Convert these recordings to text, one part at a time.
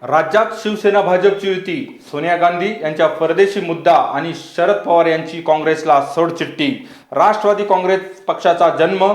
राज्यात शिवसेना भाजपची युती, सोनिया गांधी यांच्या परदेशी मुद्दा आणि शरद पवार यांची काँग्रेसला सोडचिठ्ठी. राष्ट्रवादी काँग्रेस पक्षाचा जन्म,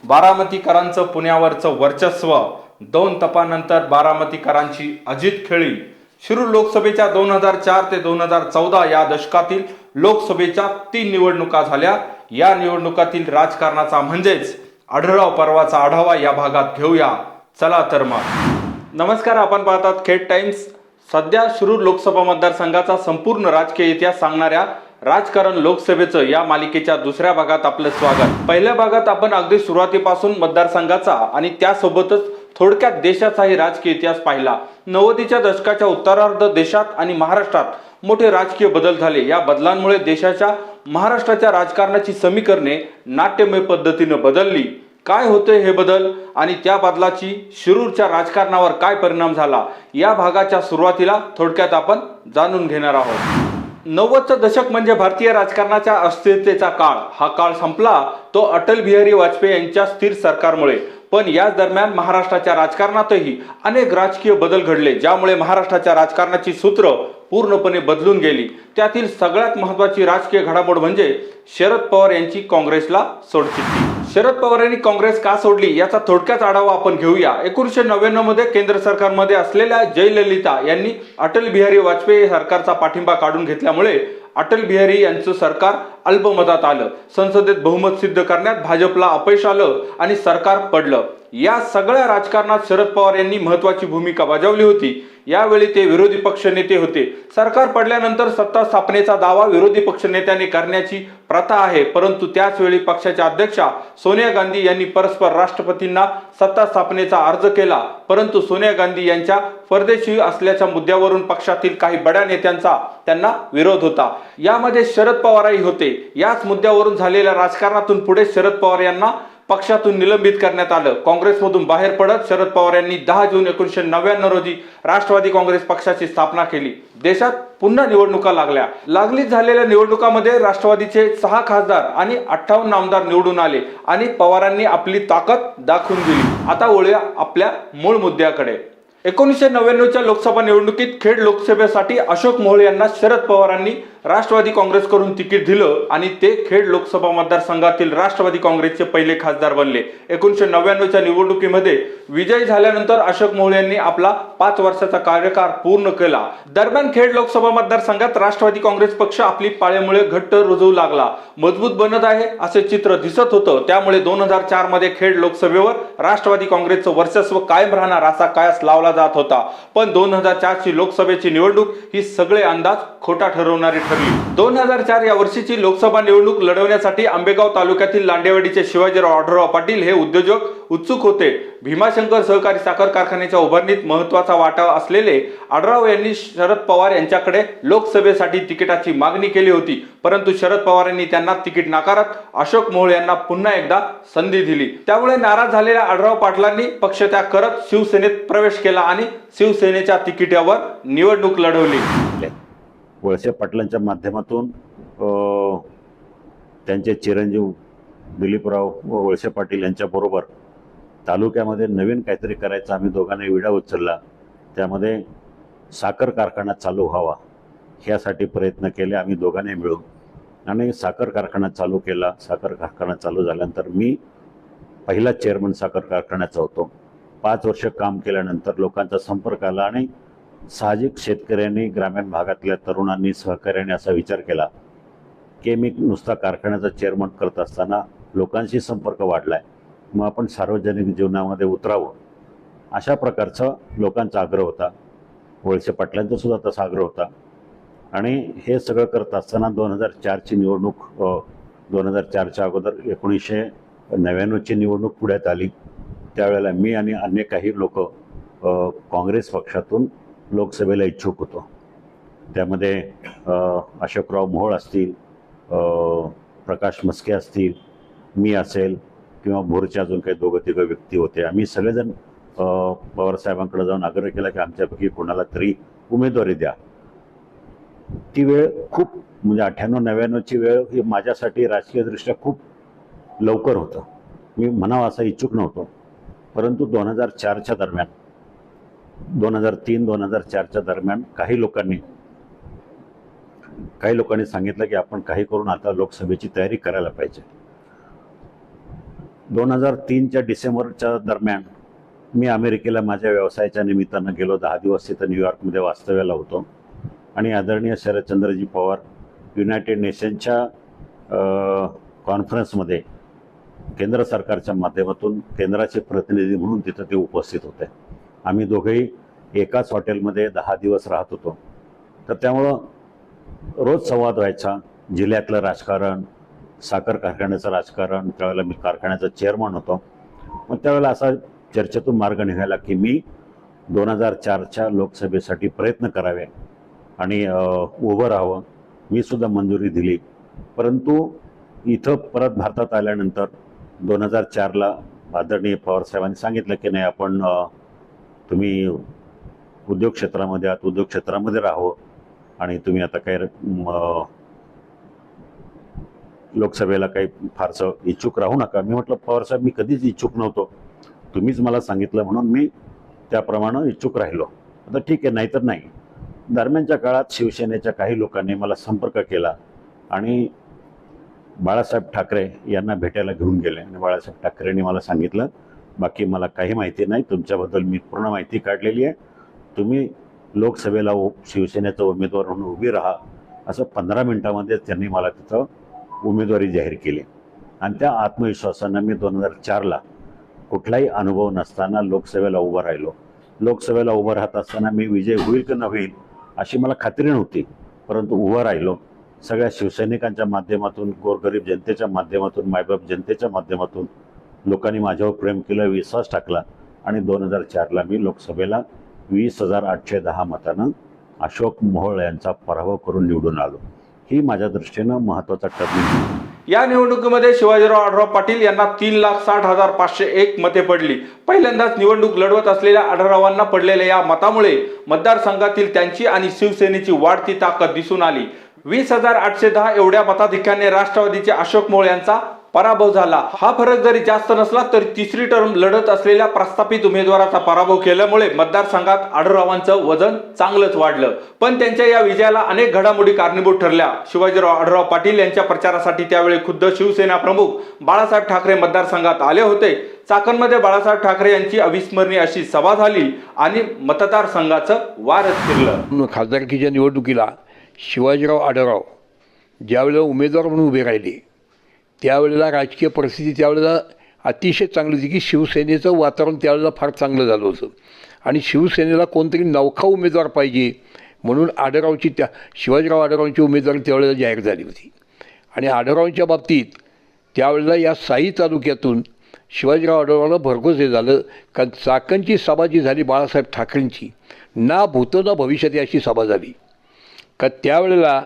बारामतीकरांचं पुण्यावरचं वर्चस्व, 2 तपानंतर बारामतीकरांची अजित खेळी. शिरूर लोकसभेच्या 2004 ते 2014 या दशकातील लोकसभेच्या 3 निवडणुका झाल्या. या निवडणुकातील राजकारणाचा म्हणजेच आढळराव पर्वाचा आढावा या भागात घेऊया. चला तर मग. नमस्कार, आपण पाहतात खेड टाइम्स. सध्या शिरूर लोकसभा मतदारसंघाचा संपूर्ण राजकीय इतिहास सांगणाऱ्या राजकारण लोकसभेचं या मालिकेच्या दुसऱ्या भागात आपलं स्वागत. पहिल्या भागात आपण अगदी सुरुवातीपासून मतदारसंघाचा आणि त्यासोबतच थोडक्यात देशाचाही राजकीय इतिहास पाहिला. 90च्या दशकाच्या उत्तरार्ध देशात आणि महाराष्ट्रात मोठे राजकीय बदल झाले. या बदलांमुळे देशाच्या महाराष्ट्राच्या राजकारणाची समीकरणे नाट्यमय पद्धतीने बदलली. काय होते हे बदल आणि त्या बदलाची शिरूरच्या राजकारणावर काय परिणाम झाला, या भागाच्या सुरुवातीला थोडक्यात आपण जाणून घेणार आहोत. 90चं दशक म्हणजे भारतीय राजकारणाच्या अस्थिरतेचा काळ. हा काळ संपला तो अटल बिहारी वाजपेयी यांच्या स्थिर सरकारमुळे. पण याच दरम्यान महाराष्ट्राच्या राजकारणातही अनेक राजकीय बदल घडले, ज्यामुळे महाराष्ट्राच्या राजकारणाची सूत्र पूर्णपणे बदलून गेली. त्यातील सगळ्यात महत्त्वाची राजकीय घडामोड म्हणजे शरद पवार यांची काँग्रेसला सोडचिठ्ठी. शरद पवार यांनी काँग्रेस का सोडली याचा थोडक्यात आढावा आपण घेऊया. 1999 मध्ये केंद्र सरकारमध्ये असलेल्या जयललिता यांनी अटल बिहारी वाजपेयी सरकारचा पाठिंबा काढून घेतल्यामुळे अटल बिहारी यांचं सरकार अल्पमतात आलं. संसदेत बहुमत सिद्ध करण्यात भाजपला अपयश आलं आणि सरकार पडलं. या सगळ्या राजकारणात शरद पवार यांनी महत्त्वाची भूमिका बजावली होती. यावेळी ते विरोधी पक्षनेते होते. सरकार पडल्यानंतर सत्ता स्थापनेचा दावा विरोधी पक्षनेत्यांनी करण्याची प्रथा आहे, परंतु त्याच वेळी पक्षाच्या अध्यक्षा सोनिया गांधी यांनी परस्पर राष्ट्रपतींना सत्ता स्थापनेचा अर्ज केला. परंतु सोनिया गांधी यांच्या परदेशी असल्याच्या मुद्द्यावरून पक्षातील काही बड्या नेत्यांचा त्यांना विरोध होता. यामध्ये शरद पवारही होते. याच मुद्द्यावरून झालेल्या राजकारणातून पुढे शरद पवार यांना पक्षातून निलंबित करण्यात आलं. काँग्रेसमधून बाहेर पडत शरद पवार यांनी 10 जून 1999 रोजी राष्ट्रवादी काँग्रेस पक्षाची स्थापना केली. देशात पुन्हा निवडणुका लागलीच झालेल्या निवडणुकामध्ये राष्ट्रवादीचे 6 खासदार आणि 58 आमदार निवडून आले आणि पवारांनी आपली ताकद दाखवून दिली. आता वळूया आपल्या मूळ मुद्द्याकडे. 1999च्या लोकसभा निवडणुकीत खेड लोकसभेसाठी अशोक मोहोळ यांना शरद पवारांनी राष्ट्रवादी काँग्रेसकडून तिकीट दिलं आणि ते खेड लोकसभा मतदारसंघातील राष्ट्रवादी काँग्रेसचे पहिले खासदार बनले. 1999च्या निवडणुकीमध्ये विजयी झाल्यानंतर अशोक मोहोळ यांनी आपला 5 वर्षाचा कार्यकाळ पूर्ण केला. दरम्यान खेड लोकसभा मतदारसंघात राष्ट्रवादी काँग्रेस पक्ष आपली पाळेमुळे घट्ट रुजवू लागला, मजबूत बनत आहे असे चित्र दिसत होतं. त्यामुळे 2004 मध्ये खेड लोकसभेवर राष्ट्रवादी काँग्रेसचं वर्चस्व कायम राहणार असा कयास लावला जात होता. पण 2004ची लोकसभेची निवडणूक ही सगळे अंदाज खोटा ठरवणारी ठरली. 2004 या वर्षीची लोकसभा निवडणूक लढवण्यासाठी आंबेगाव तालुक्यातील लांडेवाडीचे शिवाजीराव आढळराव पाटील हे उद्योजक उत्सुक होते. भीमाशंकर सहकारी साखर कारखान्याच्या उभारणीत महत्वाचा वाटा असलेले आढळराव यांनी शरद पवार यांच्याकडे लोकसभेसाठी तिकिटाची मागणी केली होती. परंतु शरद पवारांनी त्यांना तिकीट नाकारत अशोक मोहोळ यांना पुन्हा एकदा संधी दिली. त्यामुळे नाराज झालेल्या आढळराव पाटलांनी पक्ष त्याग करत शिवसेनेत प्रवेश केला आणि शिवसेनेच्या तिकिटावर निवडणूक लढवली. वळसे पाटलांच्या माध्यमातून त्यांचे चिरंजीव दिलीपराव वळसे पाटील यांच्याबरोबर तालुक्यामध्ये नवीन काहीतरी करायचं आम्ही दोघांनी विडा उचलला. त्यामध्ये साखर कारखाना चालू व्हावा ह्यासाठी प्रयत्न केले आम्ही दोघांनी मिळून आणि साखर कारखाना चालू केला. साखर कारखाना चालू झाल्यानंतर मी पहिला चेअरमन साखर कारखान्याचा होतो. 5 वर्ष काम केल्यानंतर लोकांचा संपर्क आला आणि साहजिक शेतकऱ्यांनी, ग्रामीण भागातल्या तरुणांनी, सहकार्याने असा विचार केला की मी नुसता कारखान्याचा चेअरमन करत असताना लोकांशी संपर्क वाढलाय, मग आपण सार्वजनिक जीवनामध्ये उतरावं अशा प्रकारचा लोकांचा आग्रह होता. वळसे पाटलांचा सुद्धा तसा आग्रह होता. आणि हे सगळं करत असताना 2004ची निवडणूक, 2004च्या अगोदर 1999ची निवडणूक पुढ्यात आली. त्यावेळेला मी आणि अन्य काही लोक काँग्रेस पक्षातून लोकसभेला इच्छुक होतो. त्यामध्ये अशोकराव मोहोळ असतील, प्रकाश मस्के असतील, मी असेल किंवा भोरच्या अजून काही 2-3 व्यक्ती होते. आम्ही सगळेजण पवारसाहेबांकडे जाऊन आग्रह केला की आमच्यापैकी कोणाला तरी उमेदवारी द्या. ती वेळ खूप म्हणजे 98-99ची वेळ ही माझ्यासाठी राजकीयदृष्ट्या खूप लवकर होतं. मी म्हणावं असं इच्छुक नव्हतो. परंतु 2004च्या दरम्यान 2003-2004च्या दरम्यान काही लोकांनी सांगितलं की आपण काही करून आता लोकसभेची तयारी करायला पाहिजे. 2003च्या डिसेंबरच्या दरम्यान मी अमेरिकेला माझ्या व्यवसायाच्या निमित्तानं गेलो. 10 दिवस तिथं न्यूयॉर्कमध्ये वास्तव्याला होतो आणि आदरणीय शरदचंद्रजी पवार युनायटेड नेशनच्या कॉन्फरन्समध्ये केंद्र सरकारच्या माध्यमातून केंद्राचे प्रतिनिधी म्हणून तिथं ते उपस्थित होते. आम्ही दोघेही एकाच हॉटेलमध्ये 10 दिवस राहत होतो. तर त्यामुळं रोज संवाद व्हायचा. जिल्ह्यातलं राजकारण, साखर कारखान्याचं राजकारण, त्यावेळेला मी कारखान्याचा चेअरमन होतो. मग त्यावेळेला असा चर्चेतून मार्ग निघाला की मी 2004च्या लोकसभेसाठी प्रयत्न करावे आणि उभं राहावं. मी सुद्धा मंजुरी दिली. परंतु इथं परत भारतात आल्यानंतर 2004ला आदरणीय पवारसाहेबांनी सांगितलं की नाही, आपण तुम्ही उद्योग क्षेत्रामध्ये आहात, उद्योग क्षेत्रामध्ये राहावं आणि तुम्ही आता काही लोकसभेला काही फारसं इच्छुक राहू नका. मी म्हटलं पवारसाहेब, मी कधीच इच्छुक नव्हतो, तुम्हीच मला सांगितलं म्हणून मी त्याप्रमाणे इच्छुक राहिलो. आता ठीक आहे, नाहीतर नाही. दरम्यानच्या काळात शिवसेनेच्या काही लोकांनी मला संपर्क केला आणि बाळासाहेब ठाकरे यांना भेटायला घेऊन गेले आणि बाळासाहेब ठाकरेंनी मला सांगितलं, बाकी मला काही माहिती नाही, तुमच्याबद्दल मी पूर्ण माहिती काढलेली आहे, तुम्ही लोकसभेला शिवसेनेचा उमेदवार म्हणून उभी राहा. असं 15 मिनिटांमध्ये त्यांनी मला तिथं उमेदवारी जाहीर केली आणि त्या आत्मविश्वासानं मी 2004ला कुठलाही अनुभव नसताना लोकसभेला उभं राहिलो. लोकसभेला उभं राहत असताना मी विजय होईल की न होईल अशी मला खात्री नव्हती, परंतु उभं राहिलो. सगळ्या शिवसैनिकांच्या माध्यमातून, गोरगरीब जनतेच्या माध्यमातून, मायबाप जनतेच्या माध्यमातून लोकांनी माझ्यावर प्रेम केलं, विश्वास टाकला आणि 2004ला मी लोकसभेला 20,810 मतानं अशोक मोहोळ यांचा पराभव करून निवडून आलो. ही माझ्या दृष्टीनं महत्त्वाचा टर्निंग. या निवडणुकीमध्ये शिवाजीराव आढळराव पाटील यांना 3,60,501 मते पडली. पहिल्यांदाच निवडणूक लढवत असलेल्या आढळरावांना पडलेल्या या मतामुळे मतदारसंघातील त्यांची आणि शिवसेनेची वाढती ताकद दिसून आली. 20,810 एवढ्या मताधिक्याने राष्ट्रवादीचे अशोक मोहोळ यांचा पराभव झाला. हा फरक जरी जास्त नसला तरी तिसरी टर्म लढत असलेल्या प्रस्थापित उमेदवाराचा पराभव केल्यामुळे मतदारसंघात आढळरावांचं वजन चांगलंच वाढलं. पण त्यांच्या या विजयाला अनेक घडामोडी कारणीभूत ठरल्या. शिवाजीराव आढळराव पाटील यांच्या प्रचारासाठी त्यावेळी खुद्द शिवसेना प्रमुख बाळासाहेब ठाकरे मतदारसंघात आले होते. चाकणमध्ये बाळासाहेब ठाकरे यांची अविस्मरणीय अशी सभा झाली आणि मतदारसंघाचं वारच फिरलं. खासदारकीच्या निवडणुकीला शिवाजीराव आढळराव ज्यावेळेला उमेदवार म्हणून उभे राहिले त्यावेळेला राजकीय परिस्थिती त्यावेळेला अतिशय चांगली होती की शिवसेनेचं वातावरण त्यावेळेला फार चांगलं झालं होतं आणि शिवसेनेला कोणतरी नवखा उमेदवार पाहिजे म्हणून शिवाजीराव आढळरावांची उमेदवारी त्यावेळेला जाहीर झाली होती. आणि आढळरावांच्या बाबतीत त्यावेळेला या साई तालुक्यातून शिवाजीराव आढळरावांना भरघोस हे झालं, कारण चाकणची सभा जी झाली बाळासाहेब ठाकरेंची, ना भूतो ना भविष्यात अशी सभा झाली. का त्यावेळेला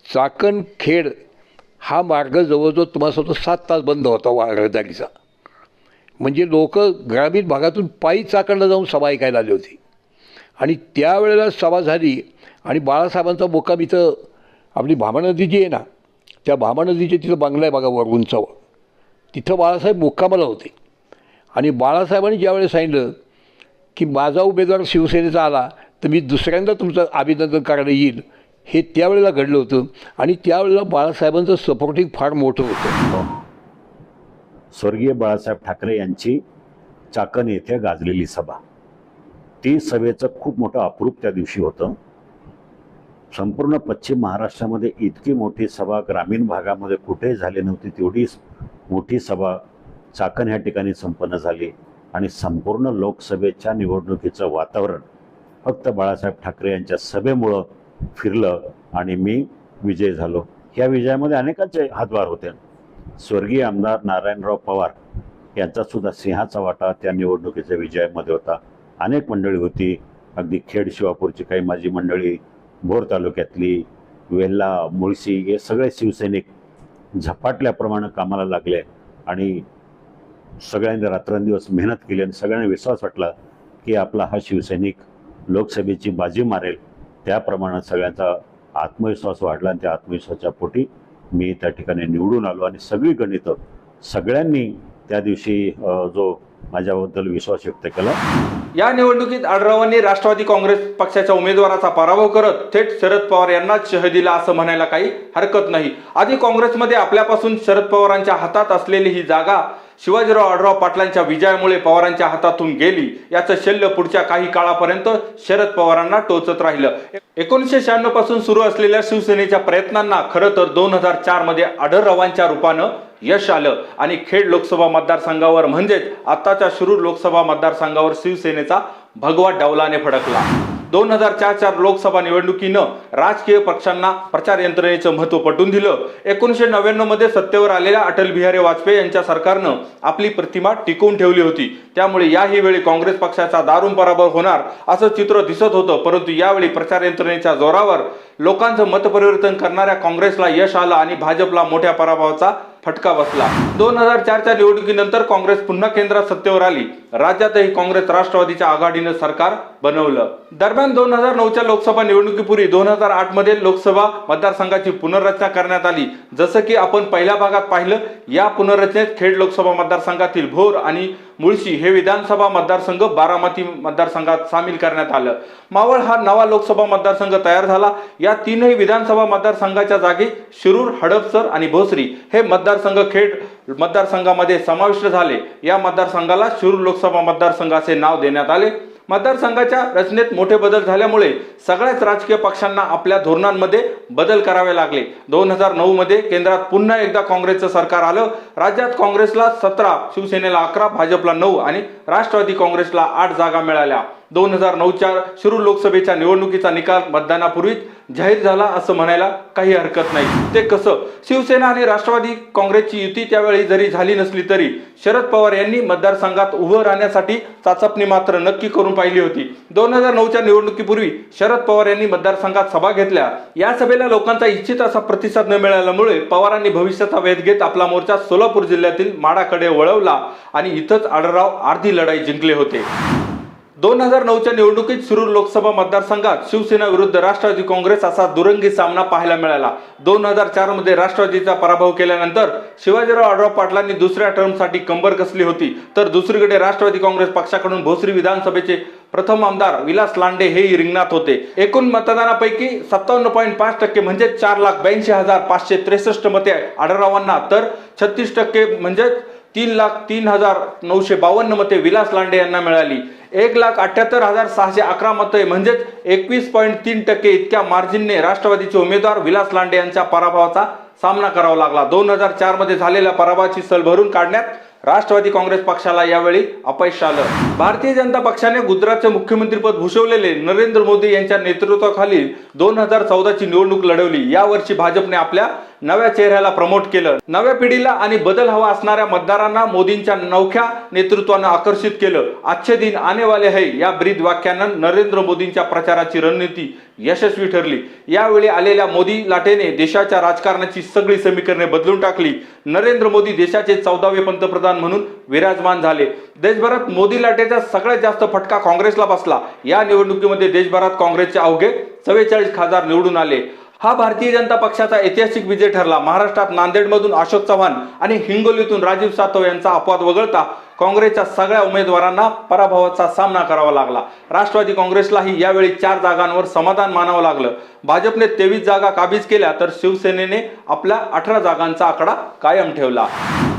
चाकण खेड हा मार्ग जवळजवळ तुम्हाला सांगतो 7 तास बंद होता रहदारीचा. म्हणजे लोक ग्रामीण भागातून पायी चाकणला जाऊन सभा ऐकायला आली होती. आणि त्यावेळेला सभा झाली आणि बाळासाहेबांचा मुक्काम इथं आपली भामा नदी जी आहे ना, त्या भामा नदीच्या तिथं बंगला आहे बघा वर उंचावर, तिथं बाळासाहेब मुक्कामाला होते. आणि बाळासाहेबांनी ज्यावेळेस सांगितलं की माझा उमेदवार शिवसेनेचा आला तर मी दुसऱ्यांदा तुमचं अभिनंदन करायला येईल, हे त्यावेळेला घडलं होतं. आणि त्यावेळेला बाळासाहेबांचं सपोर्टिंग फार मोठं होतं. स्वर्गीय बाळासाहेब ठाकरे यांची चाकण येथे गाजलेली सभा, ती सभेचं खूप मोठं अप्रूप त्या दिवशी होतं. संपूर्ण पश्चिम महाराष्ट्रामध्ये इतकी मोठी सभा ग्रामीण भागामध्ये कुठेही झाली नव्हती. तेवढी मोठी सभा चाकण ह्या ठिकाणी संपन्न झाली आणि संपूर्ण लोकसभेच्या निवडणुकीचं वातावरण फक्त बाळासाहेब ठाकरे यांच्या सभेमुळं फिरलं आणि मी विजय झालो. ह्या विजयामध्ये अनेकांचे हातभार होते. स्वर्गीय आमदार नारायणराव पवार यांचा सुद्धा सिंहाचा वाटा त्या निवडणुकीच्या विजयामध्ये होता. अनेक मंडळी होती, अगदी खेड शिवापूरची काही माझी मंडळी, भोर तालुक्यातली, वेल्हा, मुळशी, हे सगळे शिवसैनिक झपाटल्याप्रमाणे कामाला लागले आणि सगळ्यांनी रात्रंदिवस मेहनत केली आणि सगळ्यांना विश्वास वाटला की आपला हा शिवसैनिक लोकसभेची बाजी मारेल. त्याप्रमाणे सगळ्यांचा आत्मविश्वास वाढला आणि त्या आत्मविश्वासाच्या पोटी मी त्या ठिकाणी निवडून आलो. आणि सगळी गणितं सगळ्यांनी त्या दिवशी जो माझ्याबद्दल विश्वास व्यक्त केला या निवडणुकीत आढळरावांनी राष्ट्रवादी काँग्रेस पक्षाच्या उमेदवाराचा पराभव करत थेट शरद पवार यांनाच शह दिला असं म्हणायला काही हरकत नाही. आधी काँग्रेसमध्ये आपल्यापासून शरद पवारांच्या हातात असलेली ही जागा शिवाजीराव आढळराव पाटलांच्या विजयामुळे पवारांच्या हातातून गेली याचं शल्य पुढच्या काही काळापर्यंत शरद पवारांना टोचत राहिलं. 1996 पासून सुरू असलेल्या शिवसेनेच्या प्रयत्नांना खरं तर 2004 मध्ये आढळरावांच्या रूपानं यश आलं आणि खेड लोकसभा मतदारसंघावर म्हणजेच आताच्या शिरूर लोकसभा मतदारसंघावर शिवसेनेचा भगवा डौलाने फडकला. 2004च्या लोकसभा निवडणुकीनं राजकीय पक्षांना प्रचार यंत्रणेचं महत्त्व पटवून दिलं. 1999 मध्ये सत्तेवर आलेल्या अटल बिहारी वाजपेयी यांच्या सरकारनं आपली प्रतिमा टिकवून ठेवली होती. त्यामुळे याही वेळी काँग्रेस पक्षाचा दारुण पराभव होणार असं चित्र दिसत होतं. परंतु यावेळी प्रचार यंत्रणेच्या जोरावर लोकांचं मतपरिवर्तन करणाऱ्या काँग्रेसला यश आलं आणि भाजपला मोठ्या पराभवाचा फटका बसला. 2004च्या निवडणुकीनंतर काँग्रेस पुन्हा केंद्रात सत्तेवर आली. राज्यातही काँग्रेस राष्ट्रवादीच्या आघाडीनं सरकार बनवलं. दरम्यान 2009च्या लोकसभा निवडणुकीपूर्वी 2008 मध्ये लोकसभा मतदारसंघाची पुनर्रचना करण्यात आली. जसं की आपण पहिल्या भागात पाहिलं, या पुनर्रचनेत खेड लोकसभा मतदारसंघातील भोर आणि मुळशी हे विधानसभा मतदारसंघ बारामती मतदारसंघात सामील करण्यात आलं. मावळ हा नवा लोकसभा मतदारसंघ तयार झाला. या तीनही विधानसभा मतदारसंघाच्या जागी शिरूर, हडपसर आणि भोसरी हे मतदारसंघ खेड मतदारसंघामध्ये समाविष्ट झाले. या मतदारसंघाला शिरूर लोकसभा मतदारसंघ असे नाव देण्यात आले. मतदारसंघाच्या रचनेत मोठे बदल झाल्यामुळे सगळ्याच राजकीय पक्षांना आपल्या धोरणांमध्ये बदल करावे लागले. 2009 मध्ये केंद्रात पुन्हा एकदा काँग्रेसचं सरकार आलं. राज्यात काँग्रेसला 17, शिवसेनेला 11, भाजपला 9 आणि राष्ट्रवादी काँग्रेसला 8 जागा मिळाल्या. 2009च्या शिरूर लोकसभेच्या निवडणुकीचा निकाल मतदानापूर्वीच जाहीर झाला असं म्हणायला काही हरकत नाही. ते कसं? शिवसेना आणि राष्ट्रवादी काँग्रेसची युती त्यावेळी जरी झाली नसली तरी शरद पवार यांनी मतदारसंघात उभं राहण्यासाठी चाचपणी मात्र नक्की करून पाहिली होती. 2009च्या निवडणुकीपूर्वी शरद पवार यांनी मतदारसंघात सभा घेतल्या. या सभेला लोकांचा इच्छित असा प्रतिसाद न मिळाल्यामुळे पवारांनी भविष्याचा वेध घेत आपला मोर्चा सोलापूर जिल्ह्यातील माडाकडे वळवला आणि इथंच आढळराव अर्धी लढाई जिंकले होते. 2009च्या निवडणुकीत शिरूर लोकसभा मतदारसंघात शिवसेना विरुद्ध राष्ट्रवादी काँग्रेस असा दुरंगी सामना पाहायला मिळाला. 2004 मध्ये राष्ट्रवादीचा पराभव केल्यानंतर शिवाजीराव आढळराव पाटलांनी दुसऱ्या टर्मसाठी कंबर कसली होती. तर दुसरीकडे राष्ट्रवादी काँग्रेस पक्षाकडून भोसरी विधानसभेचे प्रथम आमदार विलास लांडे हेही रिंगणात होते. एकूण मतदानापैकी 57.5% म्हणजे 4,82,563 मते आढळरावांना तर 36% म्हणजे 3,03,952 मते विलास लांडे यांना मिळाली. 1,78,611 मते म्हणजेच 21.3% इतक्या मार्जिनने राष्ट्रवादीचे उमेदवार विलास लांडे यांच्या पराभवाचा सामना करावा लागला. 2004 मध्ये झालेल्या पराभवाची सल भरून काढण्यात राष्ट्रवादी काँग्रेस पक्षाला यावेळी अपयश आलं. भारतीय जनता पक्षाने गुजरातचे मुख्यमंत्रीपद भूषवलेले नरेंद्र मोदी यांच्या नेतृत्वाखाली 2014ची निवडणूक लढवली. यावर्षी भाजपने आपल्या नव्या चेहऱ्याला प्रमोट केलं. नव्या पिढीला आणि बदल हवा असणाऱ्या मतदारांना मोदींच्या नवख्या नेतृत्वानं आकर्षित केलं. अच्छे दिन आने वाले है या ब्रीद वाक्यानं नरेंद्र मोदींच्या प्रचाराची रणनीती यशस्वी ठरली. यावेळी आलेल्या मोदी लाटेने देशाच्या राजकारणाची सगळी समीकरणे बदलून टाकली. नरेंद्र मोदी देशाचे 14वे पंतप्रधान म्हणून विराजमान झाले. देशभरात मोदी लाटेचा सगळ्यात जास्त फटका काँग्रेसला बसला. या निवडणुकीमध्ये देशभरात काँग्रेसचे अवघे 44 खासदार निवडून आले. हा भारतीय जनता पक्षाचा ऐतिहासिक विजय ठरला. महाराष्ट्रात नांदेडमधून अशोक चव्हाण आणि हिंगोलीतून राजीव सातव यांचा अपवाद वगळता काँग्रेसच्या सगळ्या उमेदवारांना पराभवाचा सामना करावा लागला. राष्ट्रवादी काँग्रेसलाही यावेळी 4 जागांवर समाधान मानावं लागलं. भाजपने 23 जागा काबीज केल्या तर शिवसेनेने आपल्या 18 जागांचा आकडा कायम ठेवला.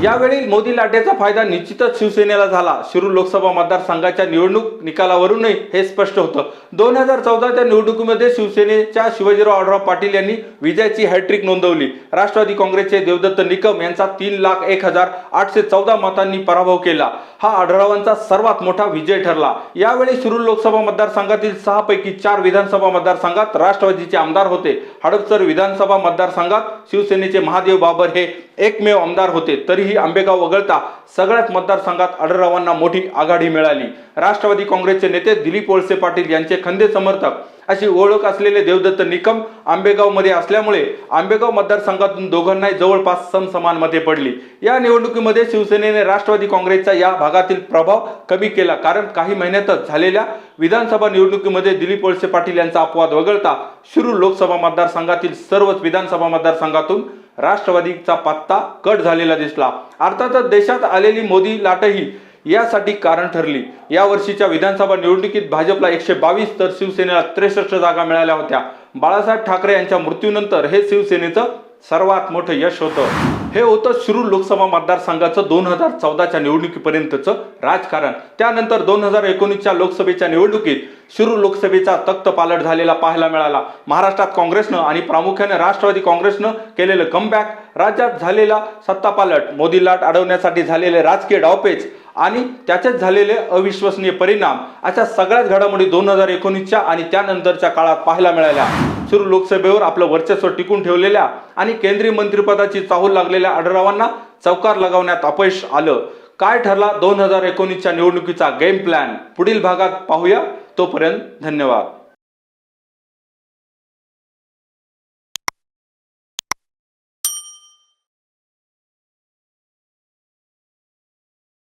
यावेळी मोदी लाटेचा फायदा निश्चितच शिवसेनेला झाला. शिरूर लोकसभा मतदारसंघाच्या निवडणूक निकालावरूनही हे स्पष्ट होतं. 2014च्या निवडणुकीमध्ये शिवसेनेच्या शिवाजीराव आढळराव पाटील यांनी विजयाची हॅट्रिक नोंदवली. राष्ट्रवादी काँग्रेसचे देवदत्त निकम यांचा 3,01,814 मतांनी पराभव केला. हा आढळरावांचा सर्वात मोठा विजय ठरला. यावेळी शिरूर लोकसभा मतदारसंघातील 6 पैकी 4 विधानसभा मतदारसंघात राष्ट्रवादीचे आमदार होते. हडपसर विधानसभा मतदारसंघात शिवसेनेचे महादेव बाबर हे एकमेव आमदार होते. तरीही आंबेगाव वगळता सगळ्याच मतदारसंघात आढळरावांना मोठी आघाडी मिळाली. राष्ट्रवादी काँग्रेसचे नेते दिलीप वळसे पाटील यांचे खंदे समर्थक अशी ओळख असलेले देवदत्त निकम आंबेगाव मध्ये असल्यामुळे आंबेगाव मतदारसंघातून दोघांनाही जवळपास समसमान मते पडली. या निवडणुकीमध्ये शिवसेनेने राष्ट्रवादी काँग्रेसचा या भागातील प्रभाव कमी केला. कारण काही महिन्यातच झालेल्या विधानसभा निवडणुकीमध्ये दिलीप वळसे पाटील यांचा अपवाद वगळता शिरूर लोकसभा मतदारसंघातील सर्वच विधानसभा मतदारसंघातून राष्ट्रवादीचा पत्ता कट झालेला दिसला. अर्थातच देशात आलेली मोदी लाटही यासाठी कारण ठरली. या वर्षीच्या विधानसभा निवडणुकीत भाजपला 122 तर शिवसेनेला 63 जागा मिळाल्या होत्या. बाळासाहेब ठाकरे यांच्या मृत्यूनंतर हे शिवसेनेचं सर्वात मोठं यश होतं. हे होतं शिरूर लोकसभा मतदारसंघाचं 2014च्या निवडणुकीपर्यंतचं राजकारण. त्यानंतर 2019च्या लोकसभेच्या निवडणुकीत शिरूर लोकसभेचा तख्त पालट झालेला पाहायला मिळाला. महाराष्ट्रात काँग्रेसनं आणि प्रामुख्याने राष्ट्रवादी काँग्रेसनं केलेलं कमबॅक, राज्यात झालेला सत्तापालट, मोदी लाट अडवण्यासाठी झालेले राजकीय डावपेच आणि त्याचेच झालेले अविश्वसनीय परिणाम, अशा सगळ्याच घडामोडी 2019च्या आणि त्यानंतरच्या काळात पाहायला मिळाल्या. शिरूर लोकसभेवर आपलं वर्चस्व टिकून ठेवलेल्या आणि केंद्रीय मंत्रिपदाची चाहूल लागलेल्या आढळरावांना चौकार लगावण्यात अपयश आलं. काय ठरला 2019च्या निवडणुकीचा गेम प्लॅन? पुढील भागात पाहूया. तोपर्यंत धन्यवाद.